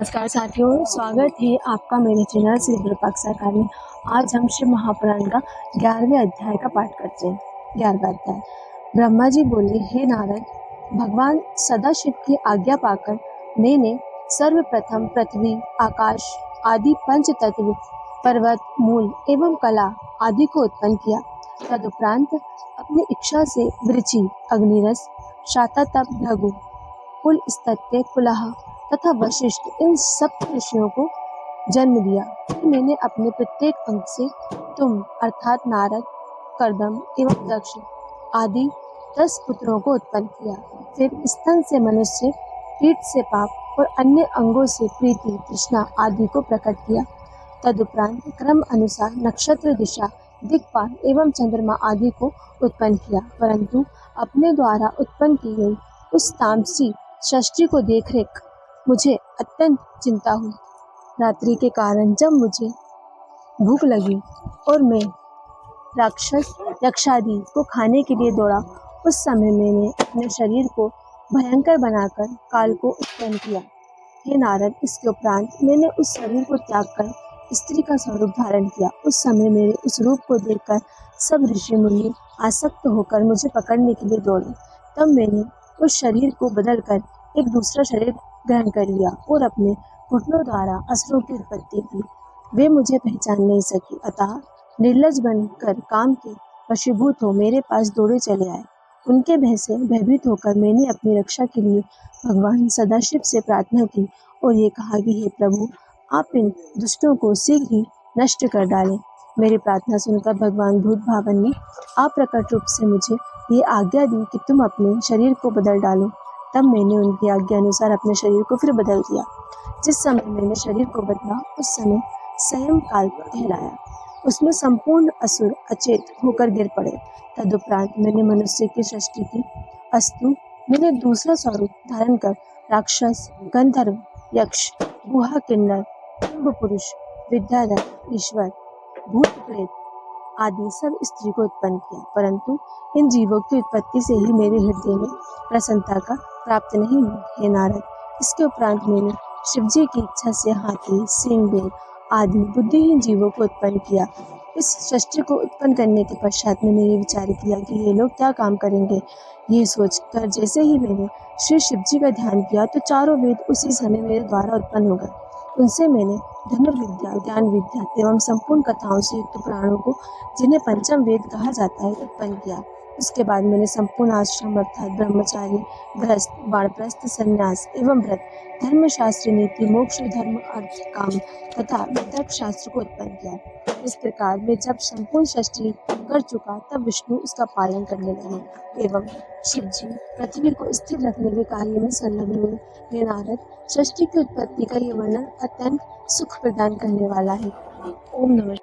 नमस्कार साथियों, स्वागत है आपका मेरे चैनल श्री विरूपाक्षा में। आज हम शिव महापुराण का 11वें अध्याय का पाठ करते हैं। 11वां अध्याय। ब्रह्मा जी बोले, हे नारद, भगवान सदाशिव की आज्ञा पाकर मैंने सर्वप्रथम पृथ्वी, आकाश आदि पंच तत्व, पर्वत, मूल एवं कला आदि को उत्पन्न किया। तदुपरांत अपनी इच्छा से वृचि, अग्निरस, शातातप, भृगु, पुलस्त्य, पुलह तथा वशिष्ठ इन सब ऋषियों को जन्म दिया। फिर मैंने अपने प्रत्येक अंग से तुम अर्थात नारद, कर्दम एवं दक्ष आदि 10 पुत्रों को उत्पन्न किया। फिर स्तन से मनुष्य, पीठ से पाप और अन्य अंगों से प्रीति, तृष्णा आदि को प्रकट किया। तदुपरांत क्रम अनुसार नक्षत्र, दिशा, दिक्पाल एवं चंद्रमा आदि को उत्पन्न किया। परंतु अपने द्वारा उत्पन्न की गई उस तामसी षष्ठी को देख मुझे अत्यंत चिंता हुई। रात्रि के कारण जब मुझे भूख लगी और मैं राक्षस यक्षादि को खाने के लिए दौड़ा, उस समय मैंने अपने शरीर को भयंकर बनाकर काल को उत्पन्न किया। हे नारद, इसके उपरांत मैंने उस शरीर को त्याग कर स्त्री का स्वरूप धारण किया। उस समय मेरे उस रूप को देखकर सब ऋषि मुनि आसक्त होकर मुझे पकड़ने के लिए दौड़े। तब मैंने उस शरीर को बदलकर एक दूसरा शरीर ग्रहण कर लिया और अपने घुटनों द्वारा असुरों की उत्पत्ति की। वे मुझे पहचान नहीं सकी, अतः निर्लज बनकर काम के वशीभूत हो मेरे पास दौड़े चले आए। उनके भय से भयभीत होकर मैंने अपनी रक्षा के लिए भगवान सदाशिव से प्रार्थना की और ये कहा कि हे प्रभु, आप इन दुष्टों को शीघ्र ही नष्ट कर डालें। मेरी प्रार्थना सुनकर भगवान भूत भावन ने अप्रकट रूप से मुझे ये आज्ञा दी कि तुम अपने शरीर को बदल डालो। तब मैंने उनकी आज्ञा अनुसार अपने शरीर को फिर बदल दिया। जिस समय मैंने शरीर को बदला, उस समय स्वयं काल कहलाया। उसमें संपूर्ण असुर अचेत होकर गिर पड़े। तदुपरांत मैंने मनुष्य की सृष्टि की। अस्तु मैंने दूसरा स्वरूप धारण कर राक्षस, गंधर्व, यक्ष, गुहा, किन्नर, कुंभ पुरुष, विद्याधर, ईश्वर, भूत प्रेत आदि सब स्त्री को उत्पन्न किया। परंतु इन जीवों की उत्पत्ति से ही मेरे हृदय में प्रसन्नता का प्राप्त नहीं हुई। हे नारद, इसके उपरांत मैंने शिवजी की इच्छा से हाथी, सिंह, बेर आदि बुद्धिहीन जीवों को उत्पन्न किया। इस सृष्टि को उत्पन्न करने के पश्चात मैंने ये विचार किया कि ये लोग क्या काम करेंगे। ये सोचकर जैसे ही मैंने श्री शिवजी का ध्यान किया तो चारों वेद उसी समय मेरे द्वारा उत्पन्न हो गए। उनसे मैंने धनुर्विद्या, ज्ञान विद्या एवं संपूर्ण कथाओं से युक्त पुराणों को, जिन्हें पंचम वेद कहा जाता है, उत्पन्न किया। उसके बाद मैंने संपूर्ण आश्रम अर्थात ब्रह्मचारी, गृहस्थ, वानप्रस्थ, संन्यास एवं व्रत, धर्मशास्त्र, नीति, मोक्ष, धर्म, अर्थ, काम तथा वितर्क शास्त्र को उत्पन्न किया। इस प्रकार मैं जब संपूर्ण सृष्टि कर चुका तब विष्णु उसका पालन करने लगे एवं शिवजी पृथ्वी को स्थिर रखने के कार्य में संलग्न हुए। हे नारद, सृष्टि की उत्पत्ति का ये वर्णन अत्यंत सुख प्रदान करने वाला है। ओम नमः।